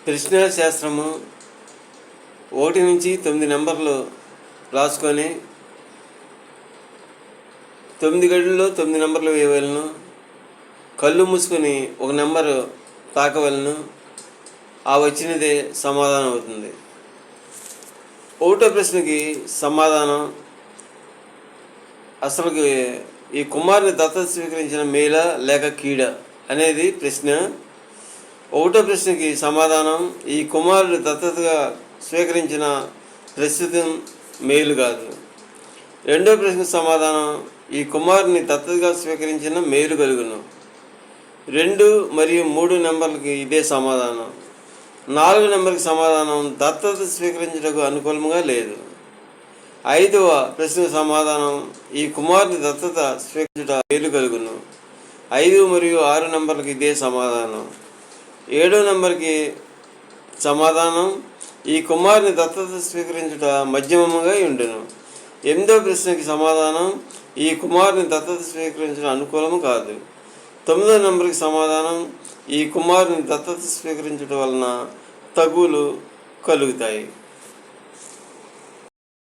ప్రశ్న శాస్త్రము 1 నుంచి 9 నెంబర్లు రాసుకొని 9 గడుల్లో 9 నెంబర్లు వేయవలను. కళ్ళు మూసుకొని ఒక నెంబరు తాకవలను. ఆ వచ్చినదే సమాధానం అవుతుంది. 1వ ప్రశ్నకి సమాధానం, అసలుకి ఈ కుమారుని దత్తత స్వీకరించిన మేల లేక కీడ అనేది ప్రశ్న. 1వ ప్రశ్నకి సమాధానం, ఈ కుమారుడు దత్తతగా స్వీకరించిన ప్రస్తుతం మేలు కాదు. 2వ ప్రశ్నకు సమాధానం, ఈ కుమారుని దత్తతగా స్వీకరించిన మేలు కలుగును. 2 మరియు 3 నెంబర్లకి ఇదే సమాధానం. 4వ నెంబర్కి సమాధానం, దత్తత స్వీకరించడానికి అనుకూలంగా లేదు. 5వ ప్రశ్నకు సమాధానం, ఈ కుమారుని దత్తత స్వీకరించుట మేలు కలుగును. 5 మరియు 6 నెంబర్లకి ఇదే సమాధానం. 7వ నెంబర్కి సమాధానం, ఈ కుమారుని దత్తత స్వీకరించుట మధ్యమముగా ఉండును. 8వ ప్రశ్నకి సమాధానం, ఈ కుమారుని దత్తత స్వీకరించడం అనుకూలము కాదు. 9వ నెంబర్కి సమాధానం, ఈ కుమారుని దత్తత స్వీకరించడం వలన తగులు కలుగుతాయి.